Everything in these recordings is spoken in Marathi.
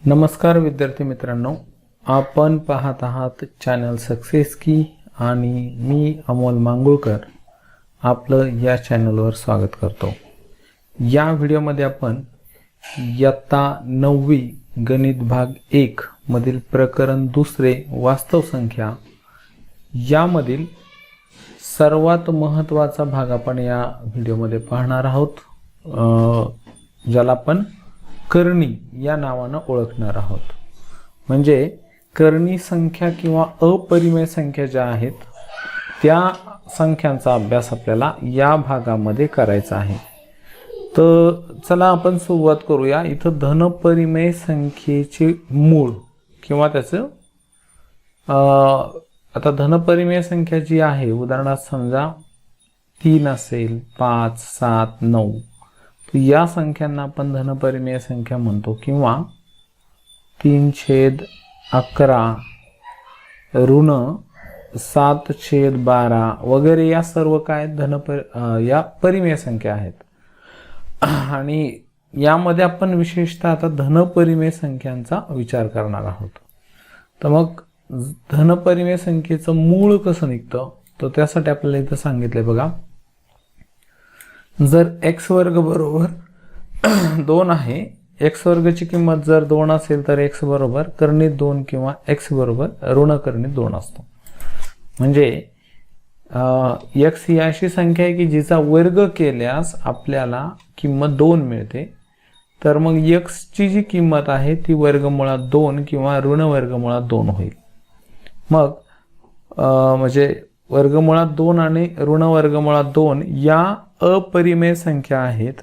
नमस्कार विद्यार्थी मित्रांनो, आपण पाहत आहात चॅनल सक्सेस की आणि मी अमोल मांगुळकर आपलं या चॅनलवर स्वागत करतो। या व्हिडिओमध्ये आपण इयत्ता 9वी गणित भाग 1 मधील प्रकरण दुसरे वास्तव संख्या यामधील सर्वात महत्त्वाचा भाग आपण या व्हिडिओमध्ये पाहणार आहोत, ज्याला आपण कर्णी या नावाने ओळखणार आहोत। म्हणजे कर्णी संख्या किंवा अपरिमेय संख्या ज्या आहेत त्या संख्यांचा अभ्यास आपल्याला या भागामध्ये करायचा आहे। तर चला आपण सुरुवात करूया। इथं धनपरिमेय संख्येचे मूळ किंवा त्याचं आता धनपरिमेय संख्या जी आहे, उदाहरणार्थ समजा 3 असेल, 5, 7, 9, या संख्यांना आपण धनपरिमेय संख्या म्हणतो किंवा 3/11 ऋण 7/12 वगैरे या सर्व काय या परिमेय संख्या आहेत। आणि यामध्ये आपण विशेषतः आता धनपरिमेय संख्यांचा विचार करणार आहोत। तर मग धनपरिमेय संख्येचं मूळ कसं निघतं, तर त्यासाठी आपल्याला इथं सांगितलंय बघा, जर x वर्ग बरोबर 2 आहे, x वर्गची किंमत जर 2 असेल तर x बरोबर कर्णित 2 किंवा x बरोबर ऋण कर्णित 2 असतो। म्हणजे x ही अशी संख्या आहे की जिचा वर्ग केल्यास आपल्याला किंमत 2 मिळते। तर मग x ची जी किंमत आहे ती वर्गमुळात 2 किंवा ऋण वर्गमुळात 2 होईल। मग म्हणजे वर्गमुळात 2 आणि ऋण वर्गमुळात 2 या अपरिमेय संख्या आहेत,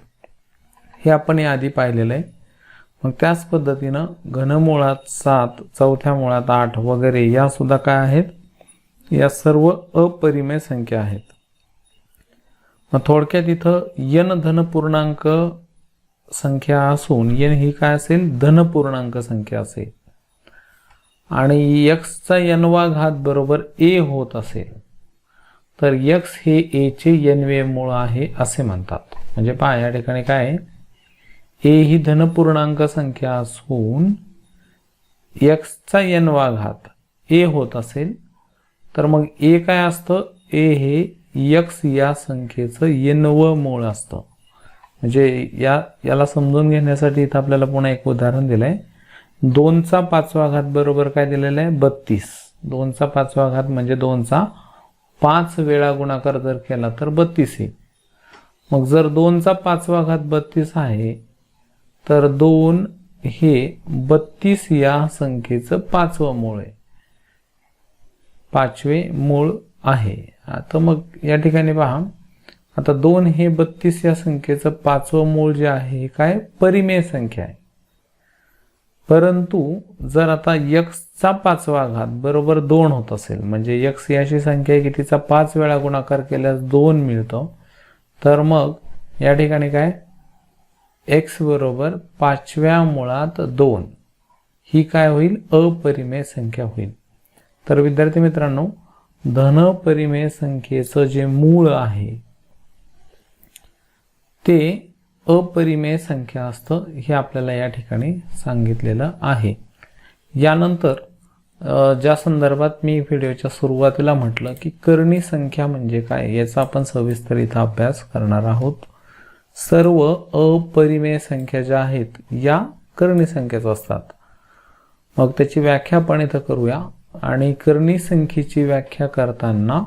हे आपण याआधी पाहिलेलं आहे। मग त्याच पद्धतीनं घनमुळात 7, चौथ्या मुळात 8 वगैरे या सुद्धा काय आहेत, या सर्व अपरिमेय संख्या आहेत। मग थोडक्यात इथं n धनपूर्णांक संख्या असून n ही काय असेल, धनपूर्णांक संख्या असेल आणि x चा n वा घात बरोबर a होत असेल तर x हे a चे n वे मूळ आहे असे म्हणतात। म्हणजे पहा या ठिकाणी काय आहे, a ही धनपूर्णांक संख्या असून x चा n वा घात a होत असेल तर मग a काय असतं, a हे x या संख्येचं n व मूळ असतं। म्हणजे याला समजून घेण्यासाठी इथं आपल्याला पुन्हा एक उदाहरण दिलंय। 2 चा 5वा घात बरोबर काय दिलेलं आहे, 32। 2 चा 5वा घात म्हणजे 2 चा 5 वेळा गुणाकार जर केला तर 32 आहे। मग जर 2 चा 5वा घात 32 आहे तर 2 हे 32 या संख्येचं 5वं मूळ आहे, 5वे मूळ आहे। आता मग या ठिकाणी पहा, आता 2 हे 32 या संख्येचं 5वं मूळ जे आहे काय परिमेय संख्या आहे। परंतु जर आता x चा 5वा घात बरोबर 2 होत असेल, म्हणजे x ही अशी संख्या आहे की तिचा 5 वेळा गुणाकार केल्यास 2 मिळतो, तर मग या ठिकाणी काय x बरोबर 5व्या मुळात 2 ही काय होईल, अपरिमेय संख्या होईल। तर विद्यार्थी मित्रांनो, धनपरिमेय संख्येचं जे मूळ आहे ते अपरिमेय संख्या असतं, हे आपल्याला या ठिकाणी सांगितलेलं आहे। यानंतर ज्या संदर्भात मी व्हिडिओच्या सुरुवातीला म्हटलं की कर्णी संख्या म्हणजे काय, याचा आपण सविस्तर इथं अभ्यास करणार आहोत। सर्व अपरिमेय संख्या ज्या आहेत या कर्णी संख्याच असतात। मग त्याची व्याख्या आपण इथं करूया। आणि कर्णी संख्येची व्याख्या करताना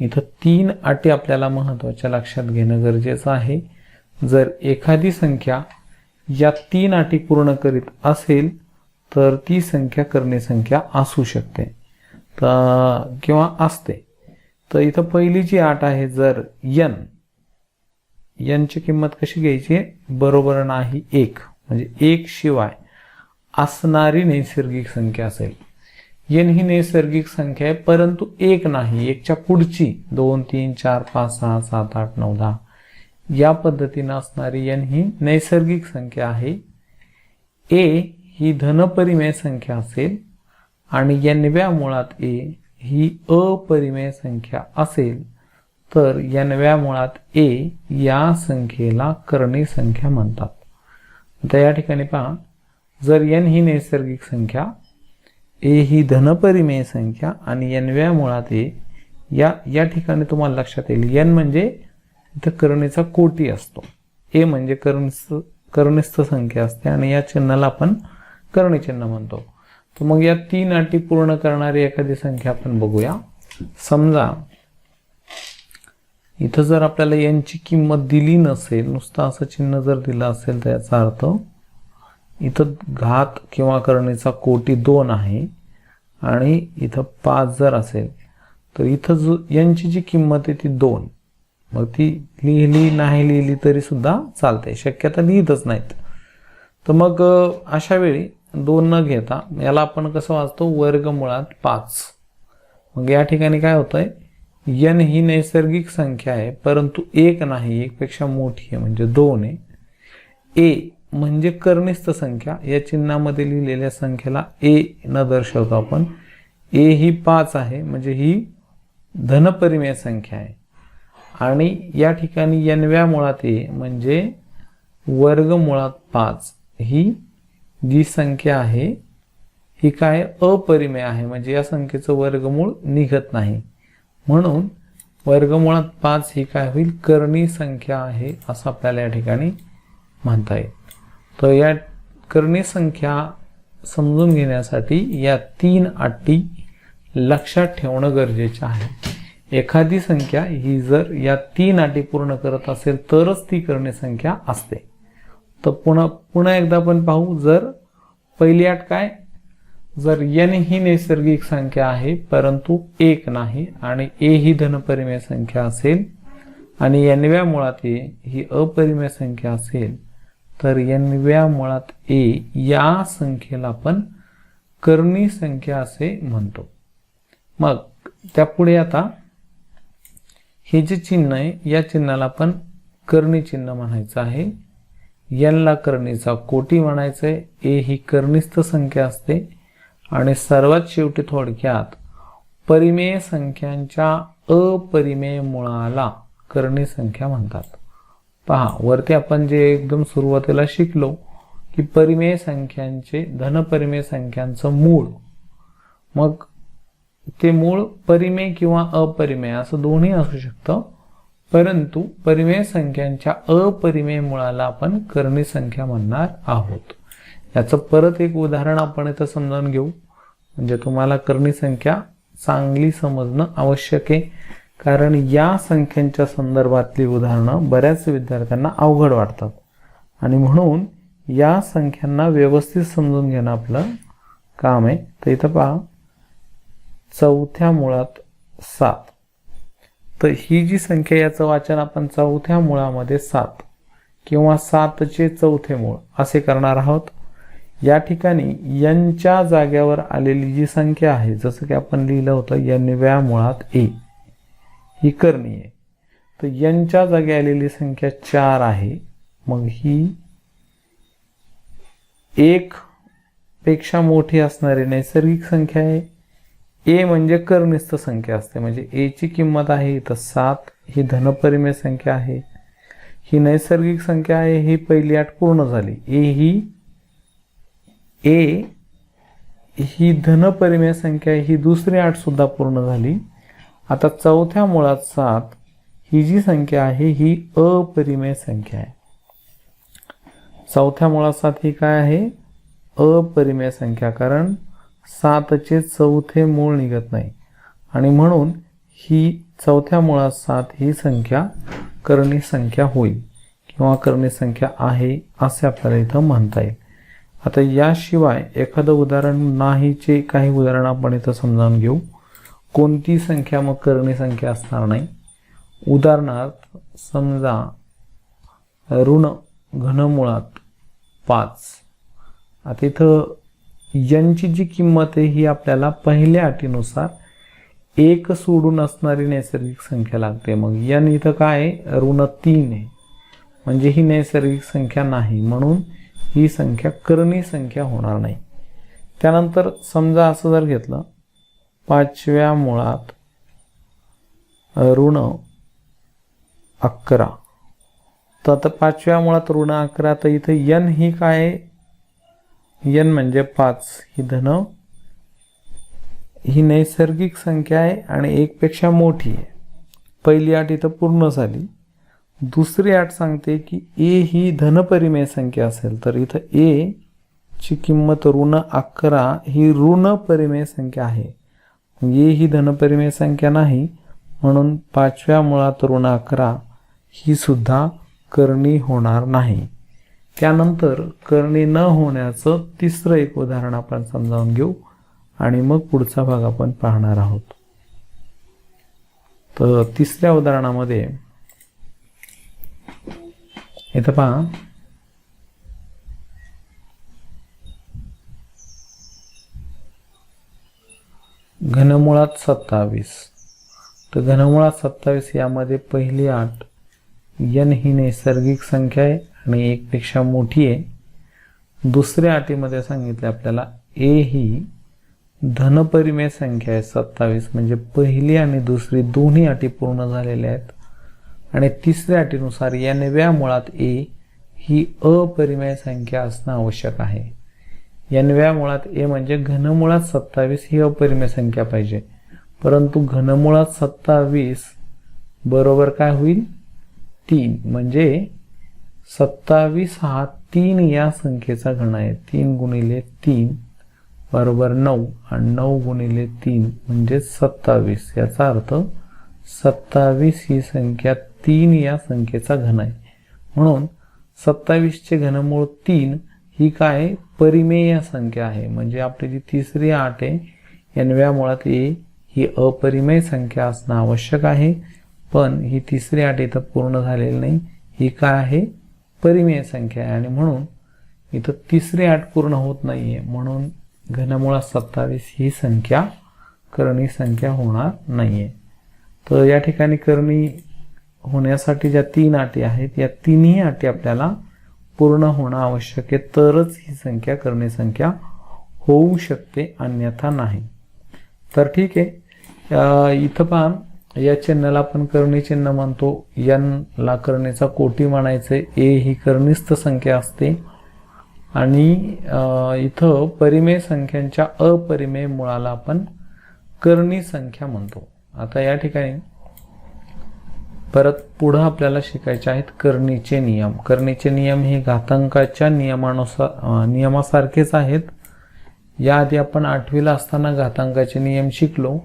इथं 3 अटी आपल्याला महत्त्वाच्या लक्षात घेणं गरजेचं आहे। जर एखादी संख्या या 3 अटी पूर्ण करीत असेल तर ती संख्या कर्णी संख्या असू शकते किंवा असते। तर इथं पहिली जी अट आहे, जर n ची किंमत कशी घ्यायची, बरोबर नाही 1, म्हणजे 1 शिवाय असणारी नैसर्गिक संख्या असेल। n ही नैसर्गिक संख्या आहे परंतु 1 नाही, 1 च्या पुढची 2, 3, 4, 5, 6, 7, 8, 9, 10 या पद्धतीने असणारी n ही नैसर्गिक संख्या आहे। a ही धनपरिमेय संख्या असेल आणि n व्या मुळात a ही अपरिमेय संख्या असेल तर n व्या मुळात a या संख्येला कर्णी संख्या म्हणतात। आता या ठिकाणी पहा, जर n ही नैसर्गिक संख्या, a ही धनपरिमेय संख्या आणि n व्या मुळात a, या ठिकाणी तुम्हाला लक्षात येईल n म्हणजे इथं करणीचा कोटी असतो, a म्हणजे कनिष्ठ संख्या असते आणि या चिन्हाला आपण करणी चिन्ह म्हणतो. तर मग या 3 अटी पूर्ण करणारी एखादी संख्या आपण बघूया. समजा इथं जर आपल्याला n ची किंमत दिली नसेल, नुसतं असं चिन्ह जर दिलं असेल तर याचा अर्थ इथं घात किंवा करणीचा कोटी 2 आहे आणि इथं 5 जर असेल तर इथं जो n ची जी किंमत आहे ती 2, मग ती लिहिली नाही लिहिली तरी सुद्धा चालते, शक्यता लिहितच नाहीत. तर मग अशा वेळी 2 न घेता याला आपण कसं वाचतो, वर्गमुळात 5. मग या ठिकाणी काय होतंय, n ही नैसर्गिक संख्या आहे परंतु 1 नाही, 1 पेक्षा मोठी आहे म्हणजे 2 आहे. a म्हणजे कनिष्ठ संख्या, या चिन्हामध्ये लिहिलेल्या संख्येला a न दर्शवतो आपण. a ही 5 आहे म्हणजे ही धनपरिमेय संख्या आहे आणि या ठिकाणी n व्या मुळात a म्हणजे वर्गमुळात 5 ही जी संख्या आहे ही काय अपरिमेय आहे, म्हणजे या संख्येचं वर्गमूळ निघत नाही, म्हणून वर्गमुळात 5 ही काय होईल, करणी संख्या आहे असं आपल्याला या ठिकाणी म्हणता येईल. तर या करणी संख्या समजून घेण्यासाठी या 3 अटी लक्षात ठेवणं गरजेचं आहे. एखादी संख्या ही जर या 3 अटी पूर्ण करत असेल तरच ती करणी संख्या असते. तर पुन्हा एकदा आपण पाहू. जर पहिली अट काय, जर n ही नैसर्गिक संख्या आहे परंतु 1 नाही आणि a ही धनपरिमेय संख्या असेल आणि n व्या मुळात a ही अपरिमेय संख्या असेल तर n व्या मुळात a या संख्येला आपण करणी संख्या असे म्हणतो. मग त्यापुढे आता हे जे चिन्ह आहे या चिन्हाला आपण करणी चिन्ह म्हणायचं आहे. n ला करणीचा कोटी म्हणायचं आहे. a ही कनिष्ठ संख्या असते आणि सर्वात शेवटी थोडक्यात परिमेय संख्यांच्या अपरिमेय मुळाला करणी संख्या म्हणतात. पहा वरती आपण जे एकदम सुरुवातीला शिकलो की परिमेय संख्यांचे धनपरिमेय संख्यांचं मूळ, मग ते मूळ परिमेय किंवा अपरिमेय असं दोन्ही असू शकतं, परंतु परिमेय संख्यांच्या अपरिमेय मुळाला आपण करणी संख्या म्हणणार आहोत. याचं परत एक उदाहरण आपण इथं समजावून घेऊ म्हणजे तुम्हाला करणी संख्या चांगली समजणं आवश्यक आहे, कारण या संख्यांच्या संदर्भातली उदाहरणं बऱ्याच विद्यार्थ्यांना अवघड वाटतात आणि म्हणून या संख्यांना व्यवस्थित समजून घेणं आपलं काम आहे. तर इथं पहा 4थ्या मुळात 7, तर ही जी संख्या याचं वाचन आपण 4थ्या मुळामध्ये 7 किंवा 7चे 4थे मूळ असे करणार आहोत. या ठिकाणी n च्या जाग्यावर आलेली जी संख्या आहे, जसं की आपण लिहिलं होतं n व्या मुळात a ही करणी आहे, तर n च्या जागी आलेली संख्या 4 आहे. मग ही 1 पेक्षा मोठी असणारी नैसर्गिक संख्या आहे. a म्हणजे कनिष्ठ संख्या असते म्हणजे a ची किंमत आहे इथं 7, ही धनपरिमेय संख्या आहे, ही नैसर्गिक संख्या आहे. ही पहिली अट पूर्ण झाली. a ही धनपरिमेय संख्या आहे, ही दुसरी अट सुद्धा पूर्ण झाली. आता 4थ्या मुळात 7 ही जी संख्या आहे ही अपरिमेय संख्या आहे. 4थ्या मुळात 7 ही काय आहे, अपरिमेय संख्या, कारण 7चे 4थे मूळ निघत नाही आणि म्हणून ही 4थ्या मुळात 7 ही संख्या करणी संख्या होईल किंवा करणी संख्या आहे असे आपल्याला इथं म्हणता येईल. आता याशिवाय एखादं उदाहरण नाहीचे काही उदाहरण आपण इथं समजावून घेऊ. कोणती संख्या मग करणी संख्या असणार नाही. उदाहरणार्थ समजा ऋण घनमुळात 5. आता इथं n ची जी किंमत आहे ही आपल्याला पहिल्या अटीनुसार 1 सोडून असणारी नैसर्गिक संख्या लागते. मग n इथं काय आहे, ऋण 3 आहे म्हणजे ही नैसर्गिक संख्या नाही, म्हणून ही संख्या करणी संख्या होणार नाही. त्यानंतर समजा असं जर घेतलं 5व्या मुळात ऋण 11, तर आता 5व्या मुळात ऋण 11, तर इथे n ही काय आहे, n म्हणजे 5 ही नैसर्गिक संख्या आहे आणि 1 पेक्षा मोठी आहे. पहिली अट इथं पूर्ण झाली. दुसरी अट सांगते की a ही धनपरिमेय संख्या असेल तर इथं a ची किंमत -11 ही ऋणपरिमेय संख्या आहे. a ही धनपरिमेय संख्या नाही म्हणून 5व्या मुळात -11 ही सुद्धा करणी होणार नाही. त्यानंतर करणी न होण्याचं तिसरं एक उदाहरण आपण समजावून घेऊ आणि मग पुढचा भाग आपण पाहणार आहोत. तर तिसऱ्या उदाहरणामध्ये इथं पहा, घनमुळात 27. तर घनमुळात 27 यामध्ये पहिली अट n ही नैसर्गिक संख्या आहे आणि 1 पेक्षा मोठी आहे. दुसऱ्या अटीमध्ये सांगितले आपल्याला a ही धनपरिमेय संख्या आहे 27, म्हणजे पहिली आणि दुसरी दोन्ही अटी पूर्ण झालेल्या आहेत. आणि तिसऱ्या अटीनुसार n व्या मुळात a ही अपरिमेय संख्या असणं आवश्यक आहे. n व्या मुळात a म्हणजे घनमुळात 27 ही अपरिमेय संख्या पाहिजे, परंतु घनमुळात 27 बरोबर काय होईल 3, म्हणजे 27 हा 3 या संख्येचा घन आहे. 3 गुणिले 3 बरोबर 9 आणि 9 गुणिले 3 म्हणजे 27. याचा अर्थ 27 ही संख्या 3 या संख्येचा घन आहे. म्हणून 27 चे घनमूळ 3 ही काय परिमेय संख्या आहे. म्हणजे आपली जी तिसरी अट आहे n व्या मुळात a ही अपरिमेय संख्या असणं आवश्यक आहे, पण ही तिसरी अट इथं पूर्ण झालेली नाही. ही काय आहे परिमेय संख्या आहे आणि म्हणून इथं तिसरी अट पूर्ण होत नाहीये. म्हणून घनमुळात 27 ही संख्या करणी संख्या होणार नाहीये. तर या ठिकाणी करणी होण्यासाठी ज्या 3 अटी आहेत या तिन्ही अटी आपल्याला पूर्ण होणं आवश्यक आहे, तरच ही संख्या करणी संख्या होऊ शकते, अन्यथा नाही. तर ठीक आहे, इथं पहा या चिन्हाला आपण करणी चिन्ह म्हणतो. n ला करणीचा कोटी म्हणायचे. a ही करणीस्थ संख्या असते आणि इथं परिमेय संख्यांच्या अपरिमेय मुळाला आपण करणी संख्या म्हणतो. आता या ठिकाणी परत पुढे आपल्याला शिकायचे आहेत करणीचे नियम. करणीचे नियम हे घातांकाच्या नियमासारखेच आहेत. याआधी आपण 8वीला असताना घातांकाचे नियम शिकलो.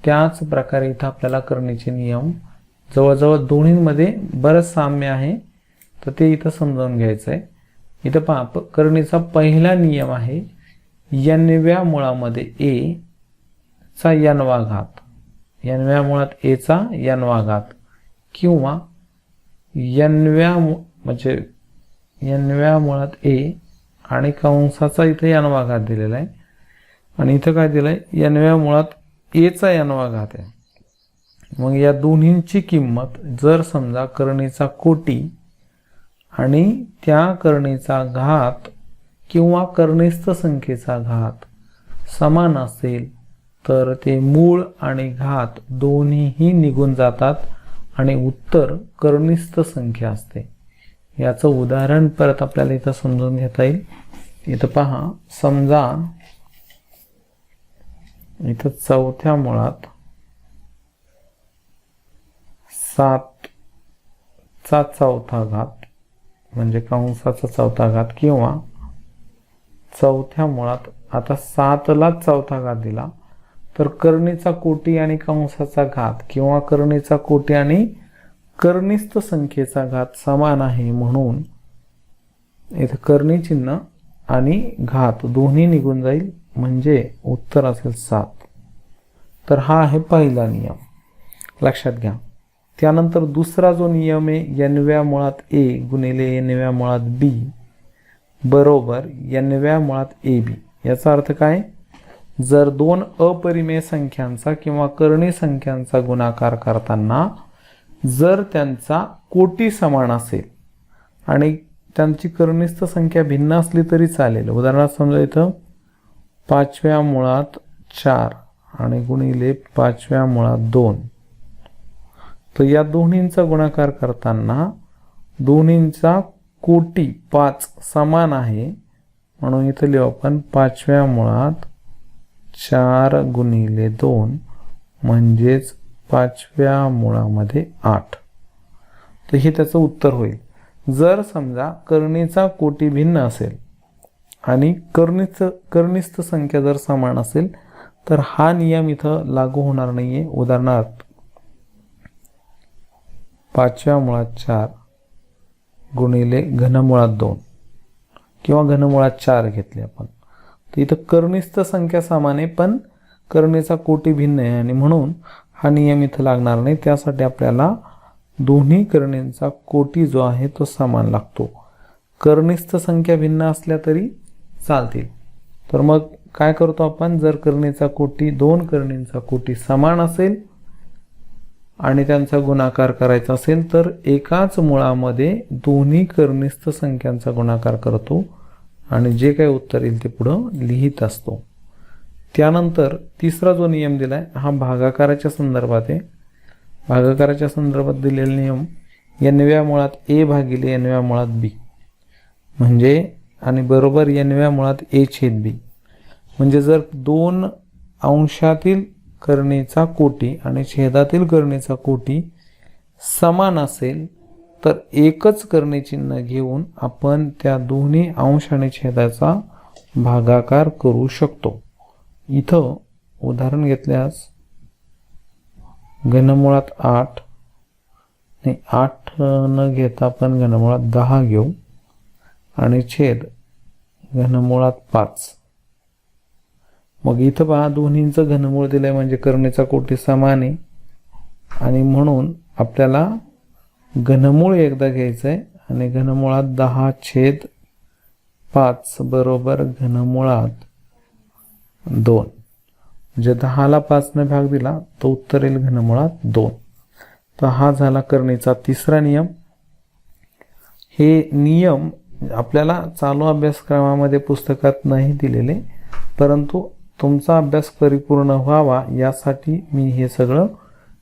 त्याच प्रकारे इथं आपल्याला करणीचे नियम जवळजवळ दोन्हींमध्ये बरंच साम्य आहे, तर ते इथं समजावून घ्यायचं आहे. इथं पहा, करणीचा पहिला नियम आहे n व्या मुळामध्ये a चा n वा घात, n व्या मुळात a चा n वा घात किंवा n व्या मुळात a आणि कंसाचा इथे n वा घात दिलेला आहे आणि इथं काय दिलंय n व्या मुळात a चा n वा घात आहे. मग या दोन्हींची किंमत जर समजा करणीचा कोटी आणि त्या करणीचा घात किंवा करणीस्थ संख्येचा घात समान असेल तर ते मूळ आणि घात दोन्हीही निघून जातात आणि उत्तर करणीस्थ संख्या असते. याचं उदाहरण परत आपल्याला इथं समजून घेता येईल. इथं पहा, समजा इथं चौथ्या मुळात 7 चा चौथा घात म्हणजे कंसाचा चौथा घात किंवा चौथ्या मुळात आता 7 ला चौथा घात दिला तर करणीचा कोटी आणि कंसाचा घात किंवा करणीचा कोटी आणि करणीस्थ संख्येचा घात समान आहे, म्हणून इथे करणी चिन्ह आणि घात दोन्ही निघून जाईल म्हणजे उत्तर असेल 7. तर हा आहे पहिला नियम, लक्षात घ्या. त्यानंतर दुसरा जो नियम आहे n व्या मुळात a गुणिले n व्या मुळात b बरोबर n व्या मुळात ab. याचा अर्थ काय, जर दोन अपरिमेय संख्यांचा किंवा करणी संख्यांचा गुणाकार करताना जर त्यांचा कोटी समान असेल आणि त्यांची करणीस्थ संख्या भिन्न असली तरी चालेल. उदाहरणार्थ समजा इथं 5व्या मुळात 4 आणि गुणिले 5व्या मुळात 2, तर या दोन्हींचा गुणाकार करताना दोन्हींचा कोटी 5 समान आहे म्हणून इथं लिहू आपण 5व्या मुळात 4 गुणिले 2 म्हणजेच 5व्या मुळामध्ये 8. तर हे त्याचं उत्तर होईल. जर समजा करणीचा कोटी भिन्न असेल आणि कनिष्ठ संख्या जर समान असेल तर हा नियम इथं लागू होणार नाहीये. उदाहरणार्थ 5व्या मुळात 4 गुणिले घनमुळात 2 किंवा घनमुळात 4 घेतले आपण, तर इथं कनिष्ठ संख्या समान आहे पण करणीचा कोटी भिन्न आहे आणि म्हणून हा नियम इथं लागणार नाही. त्यासाठी आपल्याला दोन्ही करणींचा कोटी जो आहे तो समान लागतो. कनिष्ठ संख्या भिन्न असल्या तरी चालतील. तर मग काय करतो आपण, जर करणीचा कोटी दोन करणींचा कोटी समान असेल आणि त्यांचा गुणाकार करायचा असेल तर एकाच मुळामध्ये दोन्ही कनिष्ठ संख्यांचा गुणाकार करतो आणि जे काही उत्तर येईल ते पुढं लिहित असतो. त्यानंतर तिसरा जो नियम दिलाय हा भागाकाराच्या संदर्भात आहे. भागाकाराच्या संदर्भात दिलेला नियम n-व्या मुळात a भागिले n-व्या मुळात b म्हणजे आणि बरोबर n-व्या मुळात a छेद b. म्हणजे जर दोन अंशातील करणीचा कोटी आणि छेदातील करणीचा कोटी समान असेल तर एकच करणी चिन्ह घेऊन आपण त्या दोन्ही अंश आणि छेदाचा भागाकार करू शकतो. इथं उदाहरण घेतल्यास घनमुळात 8 न घेता आपण घनमुळात 10 घेऊ आणि छेद घनमुळात 5. मग इथं पहा दोन्हींचं घनमूळ दिलंय म्हणजे करणीचा कोटी समान आहे आणि म्हणून आपल्याला घनमूळ एकदा घ्यायचं आहे आणि घनमुळात 10/5 बरोबर घनमुळात 2 म्हणजे 10ला 5 ने भाग दिला तो उत्तर येईल घनमुळात 2. तर हा झाला करणीचा तिसरा नियम. हे नियम आपल्याला चालू अभ्यासक्रमामध्ये पुस्तकात नाही दिलेले परंतु तुमचा अभ्यास परिपूर्ण व्हावा यासाठी मी हे सगळं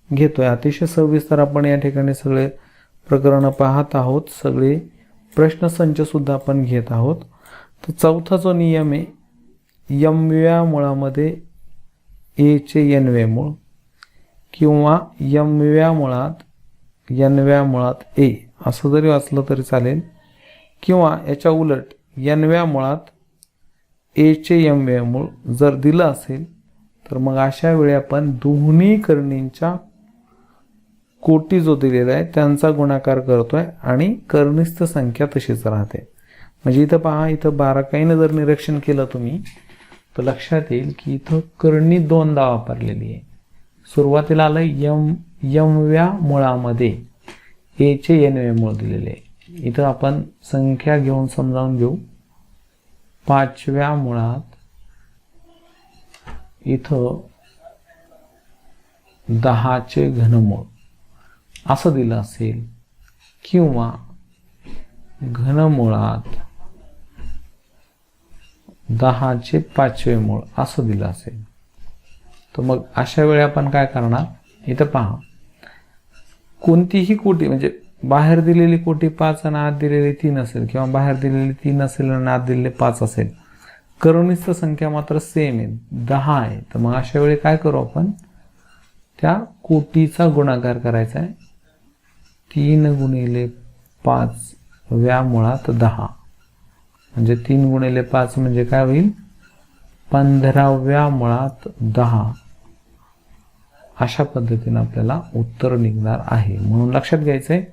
घेतोय. अतिशय सविस्तर आपण या ठिकाणी सगळे प्रकरण पाहत आहोत, सगळे प्रश्नसंच सुद्धा आपण घेत आहोत. तर चौथा जो नियम आहे m-व्या मुळामध्ये a चे n-वे मूळ किंवा m-व्या मुळात n-व्या मुळात a असं जरी वाचलं तरी चालेल किंवा याच्या उलट n-व्या मुळात a चे m-वे मूळ जर दिलं असेल तर मग अशा वेळी आपण दोन्ही करणींच्या कोटी जो दिलेला आहे त्यांचा गुणाकार करतोय आणि कनिष्ठ संख्या तशीच राहते. म्हणजे इथं पहा, इथं बारकाईनं जर निरीक्षण केलं तुम्ही तर लक्षात येईल की इथं करणी दोनदा वापरलेली आहे. सुरुवातीला आलं m-व्या मुळामध्ये a चे n-वे मूळ दिलेले आहे. इथं आपण संख्या घेऊन समजावून घेऊ. 5व्या मुळात इथं 10 चे घनमूळ असं दिलं असेल किंवा घनमुळात 10 चे 5वे मूळ असं दिलं असेल तर मग अशा वेळी आपण काय करणार, इथं पहा कोणतीही कोटी म्हणजे बाहेर दिलेली कोटी 5 आणि आत दिलेली 3 असेल किंवा बाहेर दिलेली 3 असेल आणि आत दिलेले 5 असेल, कनिष्ठ संख्या मात्र सेम आहे 10 आहे. तर मग अशा वेळी काय करू आपण, त्या कोटीचा गुणाकार करायचा आहे. 3 गुणिले 5व्या मुळात 10 म्हणजे 3 गुणिले 5 म्हणजे काय होईल 15व्या मुळात 10. अशा पद्धतीने आपल्याला उत्तर निघणार आहे. म्हणून लक्षात घ्यायचंय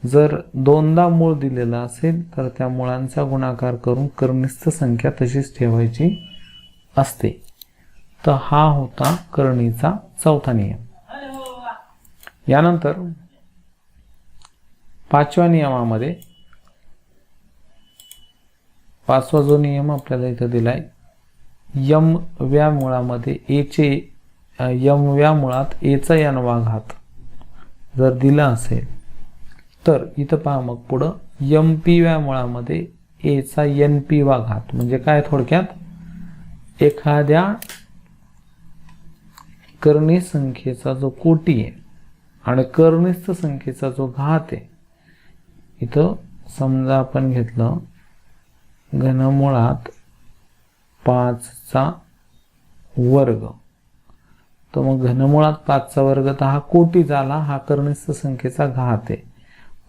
जर दोनदा मूळ दिलेला असेल तर त्या मुळांचा गुणाकार करून कनिष्ठ संख्या तशीच ठेवायची असते. तर हा होता करणीचा चौथा नियम. यानंतर 5व्या नियमामध्ये 5वा जो नियम आपल्याला इथं दिलाय m-व्या मुळामध्ये m-व्या मुळात a चा n-वा घात जर दिला असेल तर इथं पहा मग पुढं m-p-व्या मुळामध्ये a चा n-p-वा घात म्हणजे काय, थोडक्यात एखाद्या करणी संख्येचा जो कोटी आहे आणि कनिष्ठ संख्येचा जो घात आहे, इथं समजा आपण घेतलं घनमुळात 5चा वर्ग. तर मग घनमुळात 5चा वर्ग तर हा कोटी झाला, हा कनिष्ठ संख्येचा घात आहे.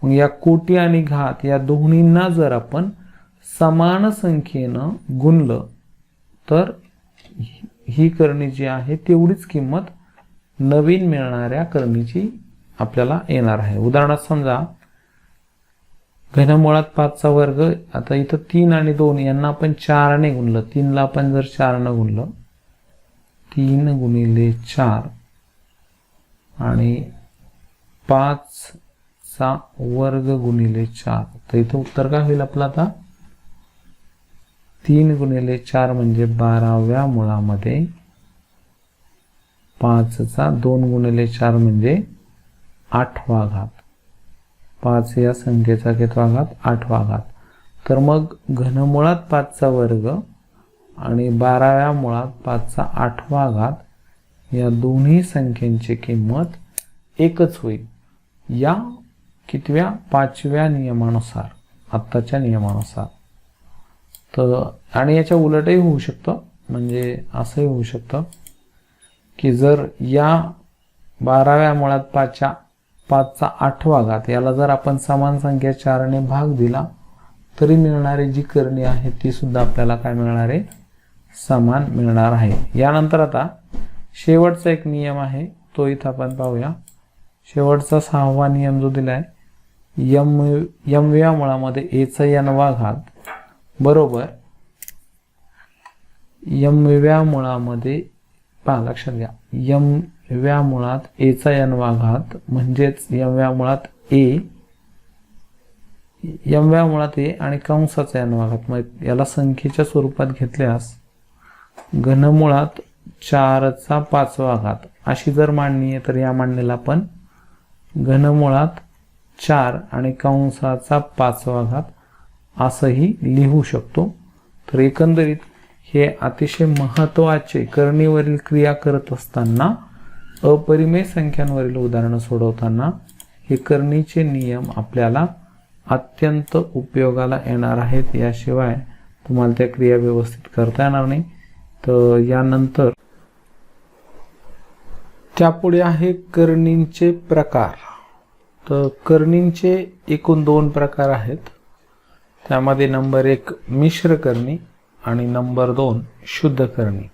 मग या कोटी आणि घात या दोन्हींना जर आपण समान संख्येनं गुणलं तर ही करणी जी आहे तेवढीच किंमत नवीन मिळणाऱ्या करणीची आपल्याला येणार आहे. उदाहरणार्थ समजा घनमुळात 5चा वर्ग, आता इथं 3 आणि 2 यांना आपण 4 ने गुणलं, 3 ला आपण जर 4 ने गुणलं, 3 गुणिले 4 आणि 5चा वर्ग गुणिले 4, तर इथं उत्तर काय होईल आपलं आता 3 गुणिले 4 म्हणजे 12व्या मुळामध्ये 5चा 2 गुणिले 4 म्हणजे 8वा घात. 5 या संख्येचा कितवा घात? 8वा घात. तर मग घनमुळात 5चा वर्ग आणि 12व्या मुळात 5चा 8वा घात या दोन्ही संख्यांची किंमत एकच होईल. या कितव्या? 5व्या नियमानुसार, आत्ताच्या नियमानुसार. तर आणि याच्या उलटही होऊ शकतं, म्हणजे असंही होऊ शकतं की जर या 12व्या मुळात 5चा 8वा घात याला जर आपण समान संख्या 4 ने भाग दिला तरी मिळणारी जी करणी आहे ती सुद्धा आपल्याला काय मिळणार आहे? समान मिळणार आहे. यानंतर आता शेवटचा एक नियम आहे तो इथं आपण पाहूया. शेवटचा 6वा नियम जो दिलाय, यमव्या मुळामध्ये एचा n-वा घात बरोबर यमव्या मुळामध्ये, पहा लक्षात घ्या, यमव्या मुळात एचा n-वा घात म्हणजेच यमव्या मुळात ए, यमव्या मुळात ए आणि कंसाचा n-वा घात. मग याला संख्येच्या स्वरूपात घेतल्यास घनमुळात 4चा 5वा घात अशी जर मांडणी आहे तर या मांडणीला आपण घनमुळात 4 आणि कंसाचा 5वा घात असंही लिहू शकतो. तर एकंदरीत हे अतिशय महत्त्वाचे करणीवरील क्रिया करत असताना, अपरिमेय संख्यांवरील उदाहरणं सोडवताना हे करणीचे नियम आपल्याला अत्यंत उपयोगाला येणार आहेत. याशिवाय तुम्हाला त्या क्रिया व्यवस्थित करता येणार नाही. तर यानंतर त्यापुढे आहे करणींचे प्रकार. तर करणींचे एकूण 2 प्रकार आहेत. त्यामध्ये नंबर 1 मिश्र करणी आणि नंबर 2 शुद्ध करणी.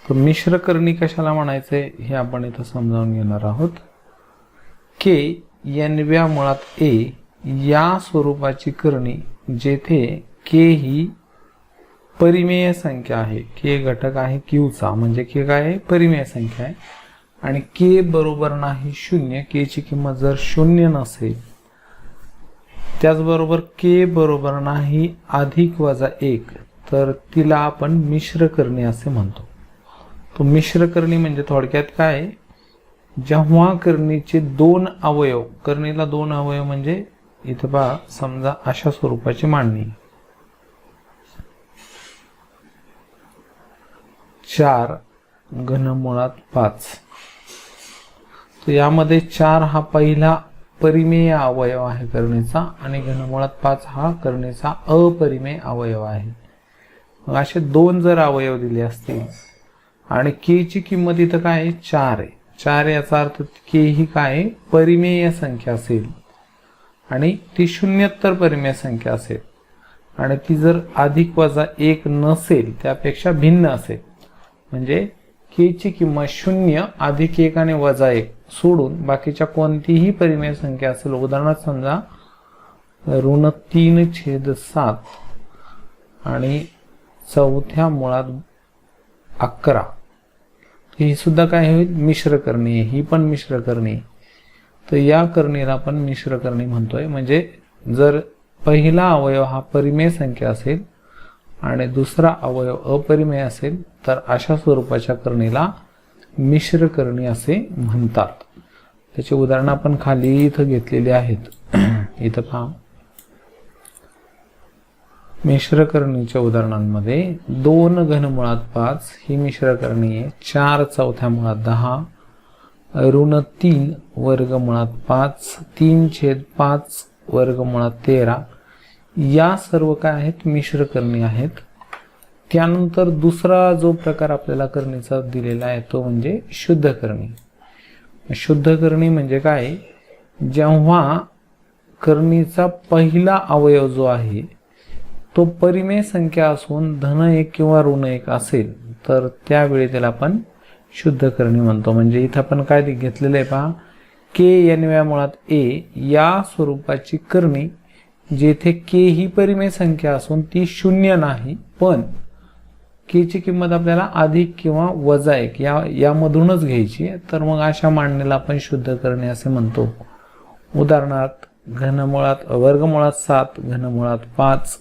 तर मिश्र करणी कशाला म्हणायचे हे आपण इथं समजावून घेणार आहोत. के n-व्या मुळात ए या स्वरूपाची करणी जेथे के ही परिमेय संख्या आहे, के घटक आहे क्यूचा, म्हणजे के काय आहे? परिमेय संख्या आहे. आणि के बरोबर नाही 0, के ची किंमत जर 0 नसेल, त्याचबरोबर के बरोबर नाही +1 तर तिला आपण मिश्र करणी असे म्हणतो. तो मिश्र करणी म्हणजे थोडक्यात काय, जेव्हा करणीचे 2 अवयव, करणीला 2 अवयव म्हणजे इथं पहा समजा अशा स्वरूपाची मांडणी 4 घनमुळात 5, तर यामध्ये 4 हा पहिला परिमेय अवयव आहे करणीचा आणि घनमुळात 5 हा करणीचा अपरिमेय अवयव आहे. मग असे 2 जर अवयव दिले असतील आणि के ची किंमत इथं काय आहे? 4 आहे. 4 याचा अर्थ के ही काय? परिमेय संख्या असेल आणि ती शून्यत्तर परिमेय संख्या असेल आणि ती जर +1 नसेल, त्यापेक्षा भिन्न असेल, म्हणजे के ची किंमत 0 +1 आणि +1 सोडून बाकीच्या कोणतीही परिमेय संख्या असेल. उदाहरणार्थ समजा √3/7 आणि 4थ्या मुळात 11, ही सुद्धा काय होईल? मिश्र करणी. ही पण मिश्र करणी. तर या करणीला आपण मिश्र करणी म्हणतोय. म्हणजे जर पहिला अवयव हा परिमेय संख्या असेल आणि दुसरा अवयव अपरिमेय असेल तर अशा स्वरूपाच्या करणीला मिश्र करणी असे म्हणतात. त्याची उदाहरणं आपण खाली इथं घेतलेली आहेत. इथं पहा, मिश्र करणीच्या उदाहरणांमध्ये 2 घनमुळात 5 ही मिश्र करणी आहे. 4 चौथ्या मुळात 10, √3 वर्गमुळात 5, 3/5 वर्गमुळात 13 या सर्व काय आहेत, मिश्र करणी आहेत. त्यानंतर दुसरा जो प्रकार आपल्याला करणीचा दिलेला आहे तो म्हणजे शुद्ध करणी. शुद्ध करणी म्हणजे काय, जेव्हा करणीचा पहिला अवयव जो आहे तो परिमेय संख्या असून धन 1 किंवा ऋण 1 असेल तर त्यावेळी त्याला आपण शुद्ध करणी म्हणतो. म्हणजे इथं आपण काय घेतलेलं आहे पहा, के n मुळात a या स्वरूपाची करणी जेथे के ही परिमेय संख्या असून ती शून्य नाही, पण के ची किंमत आपल्याला अधिक किंवा वजा 1 यामधूनच घ्यायची, तर मग अशा मांडणीला आपण शुद्ध करणी असे म्हणतो. उदाहरणार्थ वर्गमुळात 7 घनमुळात 5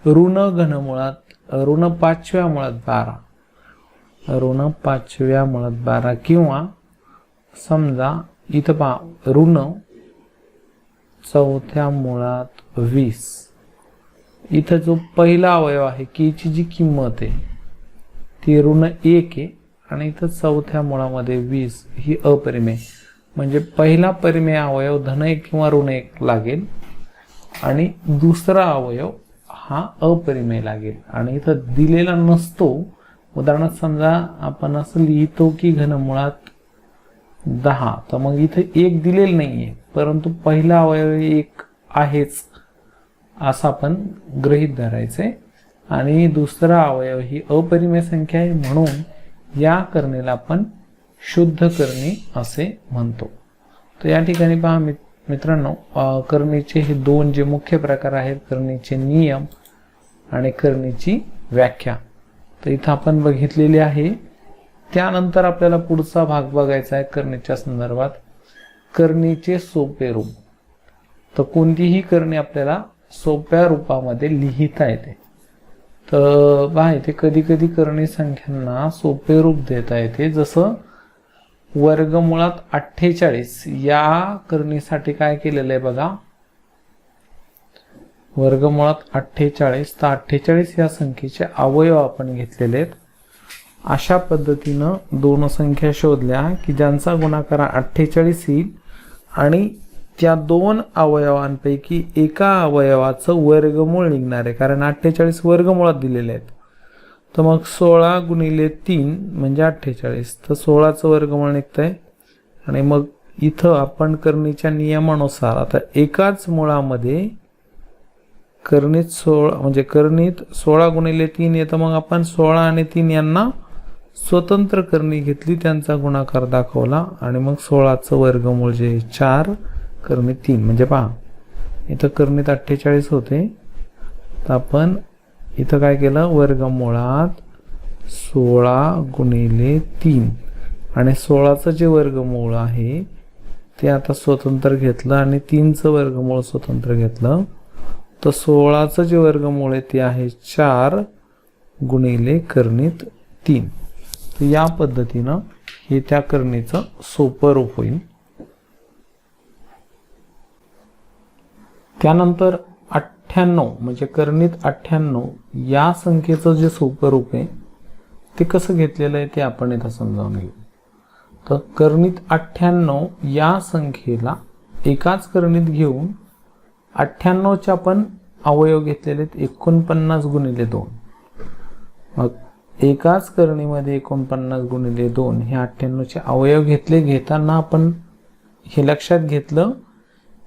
ऋण घनमुळात ऋण 5व्या मुळात 12 ऋण 5व्या मुळात 12 किंवा समजा इथं पहा ऋण 4थ्या मुळात 20. इथं जो पहिला अवयव आहे के ची जी किंमत आहे ती ऋण 1 आहे आणि इथं 4थ्या मुळामध्ये 20 ही अपरिमेय, म्हणजे पहिला परिमेय अवयव धन 1 किंवा ऋण 1 लागेल आणि दुसरा अवयव हा अपरिमेय लागेल आणि इथं दिलेला नसतो. उदाहरणार्थ समजा आपण असं लिहितो की घनमुळात 10, तर मग इथं 1 दिलेलं नाहीये, परंतु पहिला अवयव 1 आहेच असं आपण गृहीत धरायचंय आणि दुसरा अवयव ही अपरिमेय संख्या आहे, म्हणून या करणीला आपण शुद्ध करणी असे म्हणतो. तर या ठिकाणी पहा मित्रांनो, करणीचे हे दोन जे मुख्य प्रकार आहेत, करणीचे नियम आणि करणीची व्याख्या, तर इथं आपण बघितलेली आहे. त्यानंतर आपल्याला पुढचा भाग बघायचा आहे करणीच्या संदर्भात, करणीचे सोपे रूप. तर कोणतीही करणी आपल्याला सोप्या रूपामध्ये लिहिता येते. तर पहा इथे कधी कधी करणी संख्यांना सोपे रूप देता येते, जसं वर्गमुळात 48 या करणीसाठी काय केलेलं आहे बघा, वर्गमुळात 48, तर 48 या संख्येचे अवयव आपण घेतलेले आहेत. अशा पद्धतीनं दोन संख्या शोधल्या की ज्यांचा गुणाकार 48 येईल आणि त्या दोन अवयवांपैकी एका अवयवाचं वर्गमूळ निघणार आहे, कारण 48 वर्गमुळात दिलेले आहेत. तर मग 16 गुणिले 3 म्हणजे 48, तर 16चं वर्गमूळ निघतंय. आणि मग इथं आपण करणीच्या नियमानुसार आता एकाच मुळामध्ये करणीत 16 म्हणजे करणीत 16 गुणिले 3 येतं, मग आपण 16 आणि 3 यांना स्वतंत्र करणी घेतली, त्यांचा गुणाकार दाखवला आणि मग 16चं वर्गमूळ जे 4 करणीत 3. म्हणजे पहा इथं करणीत 48 होते, तर आपण इथं काय केलं, वर्गमुळात 16 गुणिले 3 आणि 16चं जे वर्गमूळ आहे ते आता स्वतंत्र घेतलं आणि 3चं वर्गमूळ स्वतंत्र घेतलं. तर 16चं जे वर्गमूळ आहे ते आहे 4 गुणिले करणीत 3. तर या पद्धतीनं हे त्या करणीचं सोपं रूप होईल. त्यानंतर 98 म्हणजे करणीत 98 या संख्येचं जे सोपं रूप आहे ते कसं घेतलेलं आहे ते आपण इथं समजावून घेऊ. तर करणीत 98 या संख्येला एकाच करणीत घेऊन 98चे आपण अवयव घेतलेले आहेत 49 गुणिले 2. मग एकाच करणीमध्ये 49 गुणिले 2 हे 98चे अवयव घेताना आपण हे लक्षात घेतलं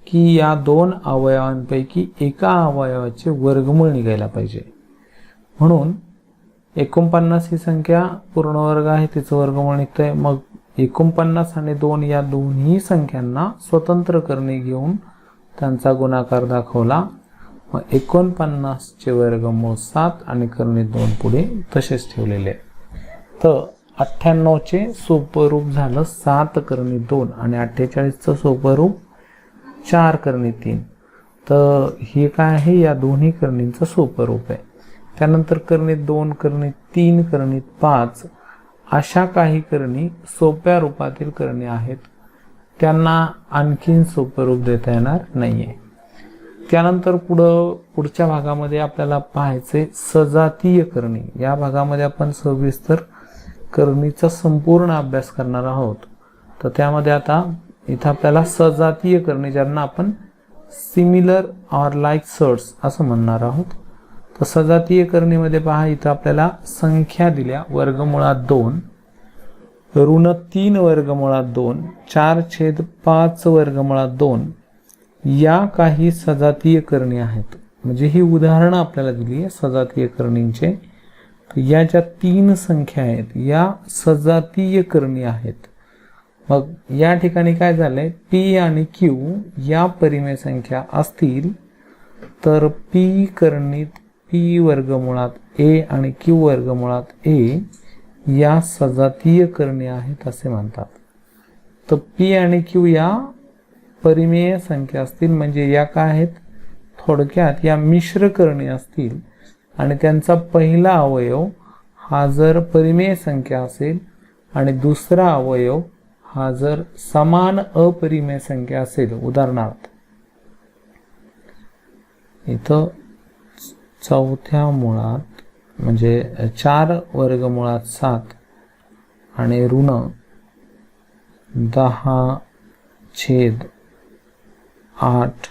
की या दोन अवयवांपैकी एका अवयवाचे वर्गमूळ निघायला पाहिजे. म्हणून 49 ही संख्या पूर्ण वर्ग आहे, तिचं वर्गमूळ निघतंय. मग 49 आणि 2 या दोन्ही संख्यांना स्वतंत्र करणी घेऊन त्यांचा गुणाकार दाखवला. मग 49चे वर्गमूळ 7 आणि करणीत 2 पुढे तसेच ठेवलेले. तर 98चे सोपं रूप झालं 7 करणीत 2 आणि 48चं सोपं रूप 4 करणीत 3. तर हे काय आहे, या दोन्ही करणींचं सोपं रूप आहे. त्यानंतर करणीत 2, करणीत 3, करणीत 5 अशा काही करणी सोप्या रूपातील करणी आहेत, त्यांना आणखीन सोपं रूप देता येणार नाहीये. त्यानंतर पुढच्या भागामध्ये आपल्याला पाहायचे सजातीय करणी. या भागामध्ये आपण सविस्तर करणीचा संपूर्ण अभ्यास करणार आहोत. तर त्यामध्ये आता इथं आपल्याला सजातीय करणी, ज्यांना आपण सिमिलर ऑर लाईक सर्ट्स असं म्हणणार आहोत. तर सजातीय करणीमध्ये पहा, इथं आपल्याला संख्या दिल्या वर्गमुळात 2 ऋण 3 वर्गमुळात 2 4/5 वर्गमुळात 2 या काही सजातीय करणी आहेत. म्हणजे ही उदाहरणं आपल्याला दिली आहे सजातीय करणींचे. या ज्या 3 संख्या आहेत या सजातीय करणी आहेत. मग या ठिकाणी काय झालंय, पी आणि क्यू या परिमेय संख्या असतील तर पी करणीत पी वर्गमुळात ए आणि क्यू वर्गमुळात ए या सजातीय करणी आहेत असे म्हणतात. तर पी आणि क्यू या परिमेय संख्या असतील म्हणजे या काय आहेत, थोडक्यात या मिश्र करणी असतील आणि त्यांचा पहिला अवयव हा जर परिमेय संख्या असेल आणि दुसरा अवयव हा जर समान अपरिमेय संख्या असेल. उदाहरणार्थ इथं चौथ्या मुळात म्हणजे 4 वर्गमुळात 7 आणि ऋण 10/8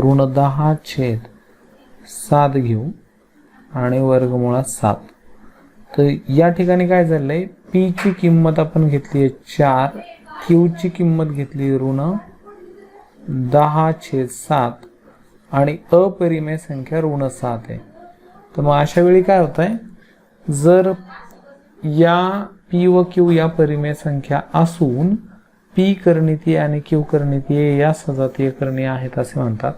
ऋण 10/7 घेऊ आणि वर्गमुळात 7. तर या ठिकाणी काय झालंय, पी ची किंमत आपण घेतली आहे 4, क्यू ची किंमत घेतली ऋण 10/7 आणि अपरिमेय संख्या ऋण 7 आहे. तर मग अशा वेळी काय होत आहे, जर या पी व क्यू या परिमेय संख्या असून पी करणीतीय आणि क्यू करणीतीय या सजातीय करणी आहेत असे म्हणतात.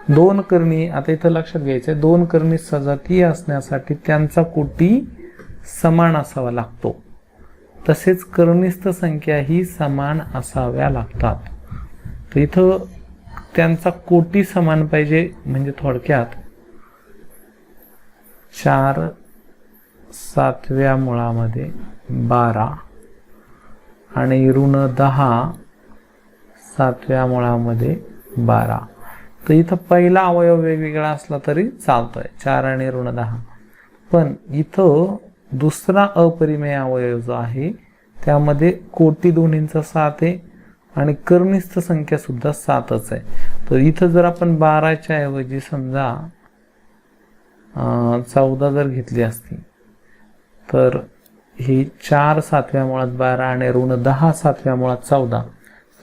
2 करणी, आता इथं लक्षात घ्यायचं, 2 करणी सजातीय असण्यासाठी त्यांचा कोटी समान असावा लागतो. तसेच करणीस्थ संख्या ही समान असाव्या लागतात. तर इथं त्यांचा कोटी समान पाहिजे म्हणजे थोडक्यात 4/7 मुळामध्ये 12 आणि ऋण 10/7 मुळामध्ये 12. तर इथं पहिला अवयव वेगवेगळा असला तरी चालतोय, 4 आणि ऋण 10. पण इथं दुसरा अपरिमेय अवयव जो आहे त्यामध्ये कोटी दोन्हींचा 7 आहे आणि करणीस्थ संख्या सुद्धा 7च आहे. तर इथं जर आपण 12च्या ऐवजी समजा 14 जर घेतली असती तर ही 4/7 मुळात 12 आणि ऋण 10/7 मुळात 14,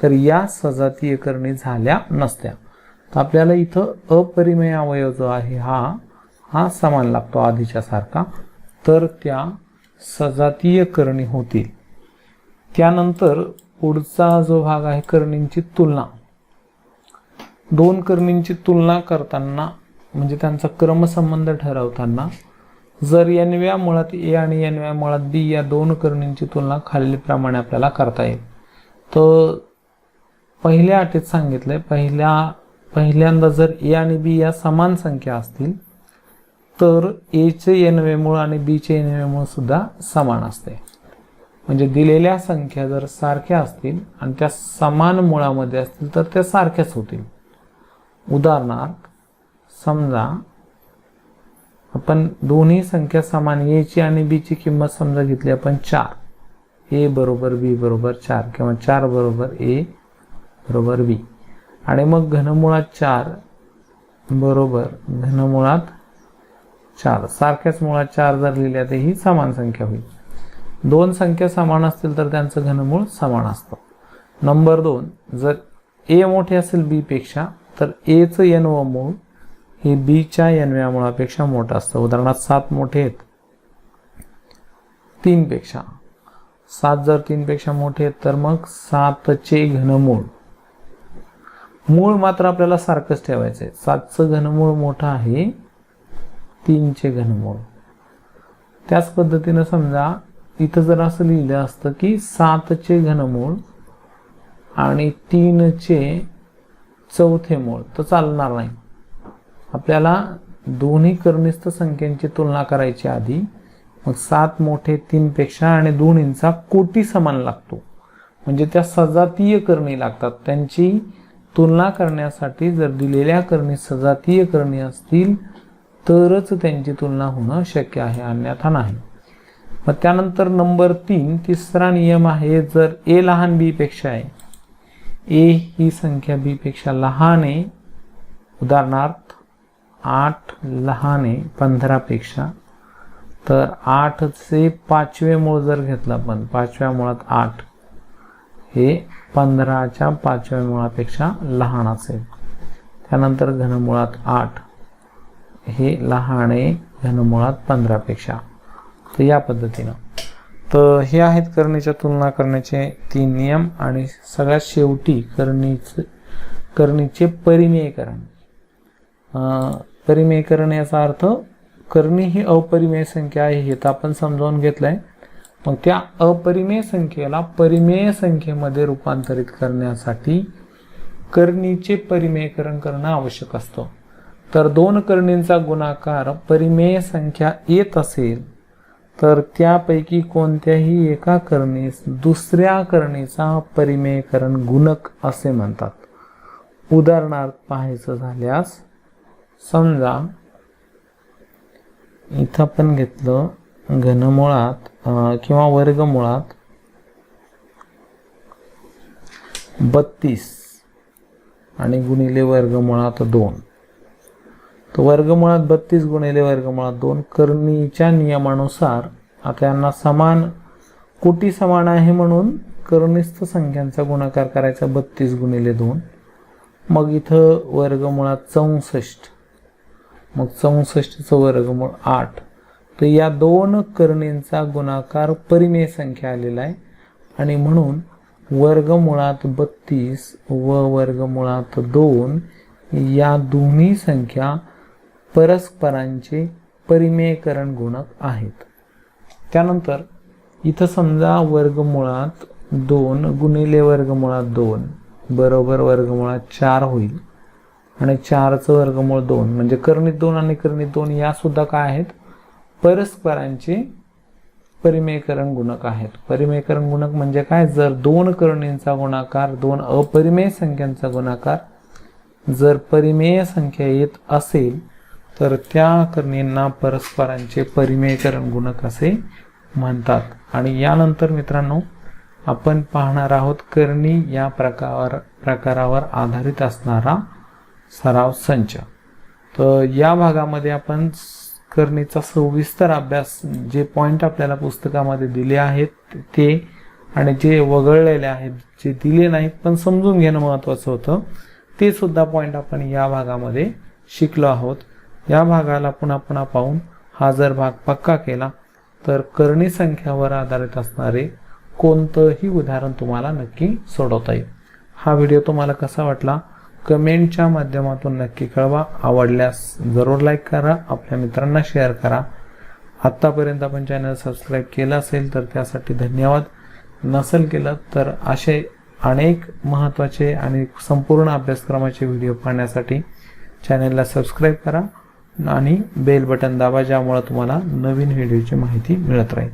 तर या सजातीय करणी झाल्या नसत्या. तर आपल्याला इथं अपरिमेय अवयव जो आहे हा समान लागतो आधीच्या सारखा, तर त्या सजातीय करणी होतील. त्यानंतर पुढचा जो भाग आहे करणींची तुलना. 2 करणींची तुलना करताना म्हणजे त्यांचा क्रमसंबंध ठरवताना जर n-व्या मुळात ए आणि n-व्या मुळात बी या 2 करणींची तुलना खालीलप्रमाणे आपल्याला करता येईल. तर पहिल्या अटीत सांगितलंय, पहिल्यांदा जर ए आणि बी या समान संख्या असतील तर ए चे n-वे मूळ आणि बी चे n-वे मूळ सुद्धा समान असते. म्हणजे दिलेल्या संख्या जर सारख्या असतील आणि त्या समान मुळामध्ये असतील तर त्या सारख्याच होतील. उदाहरणार्थ समजा आपण दोन्ही संख्या समान ए ची आणि बी ची किंमत समजा घेतली आपण 4, ए बरोबर बी बरोबर 4 किंवा 4 बरोबर ए बरोबर बी, आणि मग घनमुळात 4 बरोबर घनमुळात 4 सारख्याच मुळात 4 जर लिहिल्या तर ही समान संख्या होईल. 2 संख्या समान असतील तर त्यांचं घनमूळ समान असतं. नंबर 2, जर ए मोठे असेल बी पेक्षा तर ए चं n-वं मूळ हे बी च्या n-व्या मुळापेक्षा मोठं असतं. उदाहरणार्थ 7 मोठे आहेत 3 पेक्षा, 7 जर 3 पेक्षा मोठे आहेत तर मग 7 चे घनमूळ, मूळ मात्र आपल्याला सारखंच ठेवायचं आहे. 7 चं घनमूळ मोठं आहे 3 चे घनमूळ. त्याच पद्धतीनं समजा इथं जर असं लिहिलं असतं की 7 चे घनमूळ आणि 3 चे चौथे मूळ, तर चालणार नाही. आपल्याला दोन्ही करणीस्थ संख्यांची तुलना करायची आधी. मग 7 मोठे 3 पेक्षा आणि दोन्हींचा कोटी समान लागतो म्हणजे त्या सजातीय करणी लागतात. त्यांची तुलना करण्यासाठी जर दिलेल्या करणी सजातीय करणी असतील तरच त्यांची तुलना होणं शक्य आहे, अन्यथा नाही. मग त्यानंतर नंबर 3 तिसरा नियम आहे, जर ए लहान बी पेक्षा आहे ए ही संख्या बी पेक्षा लहान आहे, उदाहरणार्थ 8 लहान आहे 15 पेक्षा, तर 8 चे 5वे मूळ जर घेतलं आपण, 5व्या मुळात 8 हे 15च्या 5व्या मुळापेक्षा लहान असेल. त्यानंतर घनमुळात 8 हे लहान आहे घनमुळात 15 पेक्षा. तर या पद्धतीनं तर हे आहेत करणीच्या तुलना करण्याचे 3 नियम. आणि सगळ्यात शेवटी करणीचे परिमेयकरण. परिमेयकरण याचा अर्थ करणी ही अपरिमेय संख्या आहे हे तर आपण समजावून घेतलंय. मग त्या अपरिमेय संख्येला परिमेय संख्येमध्ये रूपांतरित करण्यासाठी करणीचे परिमेयकरण करणं आवश्यक असतं. तर 2 करणींचा गुणाकार परिमेय संख्या येत असेल तर त्यापैकी कोणत्याही एका करणीस दुसऱ्या करणीचा परिमेयकरण गुणक असे म्हणतात. उदाहरणार्थ पाहायचं झाल्यास, समजा इथं आपण घेतलं घनमुळात किंवा वर्गमुळात 32 आणि गुणिले वर्गमुळात 2. तर वर्गमुळात 32 गुणिले वर्गमुळात 2 करणीच्या नियमानुसार आता यांना समान कोटी समान आहे म्हणून करणीस्थ संख्यांचा गुणाकार करायचा 32 गुणिले 2. मग इथं वर्गमुळात 64, मग 64चं वर्गमूळ 8. तर या 2 करणींचा गुणाकार परिमेय संख्या आलेला आहे आणि म्हणून वर्गमुळात 32 व वर्गमुळात 2 या दोन्ही संख्या परस्परांचे परिमेयकरण गुणक आहेत. त्यानंतर इथं समजा वर्गमुळात 2 गुणिले वर्गमुळात 2 बरोबर वर्गमुळात 4 होईल आणि 4चं वर्गमूळ 2 म्हणजे कर्णित 2 आणि कर्णित 2 या सुद्धा काय आहेत, परस्परांचे परिमेयकरण गुणक आहेत. परिमेयकरण गुणक म्हणजे काय, जर 2 करणींचा गुणाकार 2 अपरिमेय संख्यांचा गुणाकार जर परिमेय संख्या येत असेल तर त्या करणींना परस्परांचे परिमेयकरण गुणक असे म्हणतात. आणि यानंतर मित्रांनो आपण पाहणार आहोत करणी या प्रकारावर आधारित असणारा सराव संच. तर या भागामध्ये आपण करणीचा सविस्तर अभ्यास, जे पॉइंट आपल्याला पुस्तकामध्ये दिले आहेत ते आणि जे वगळलेले आहेत, जे दिले नाहीत पण समजून घेणं महत्त्वाचं होतं, ते सुद्धा पॉइंट आपण या भागामध्ये शिकलो आहोत. या भागाला पुन्हा पाहून हा जर भाग पक्का केला तर करणी संख्यावर आधारित असणारे कोणतंही उदाहरण तुम्हाला नक्की सोडवता येईल. हा व्हिडिओ तुम्हाला कसा वाटला कमेंटच्या माध्यमातून नक्की कळवा. आवडल्यास जरूर लाईक करा, आपल्या मित्रांना शेअर करा. आत्तापर्यंत आपण चॅनल सबस्क्राईब केलं असेल तर त्यासाठी धन्यवाद. नसेल केलं तर असे अनेक महत्त्वाचे आणि संपूर्ण अभ्यासक्रमाचे व्हिडिओ पाहण्यासाठी चॅनलला सबस्क्राईब करा आणि बेल बटन दाबा, ज्यामुळे तुम्हाला नवीन व्हिडिओची माहिती मिळत राहील.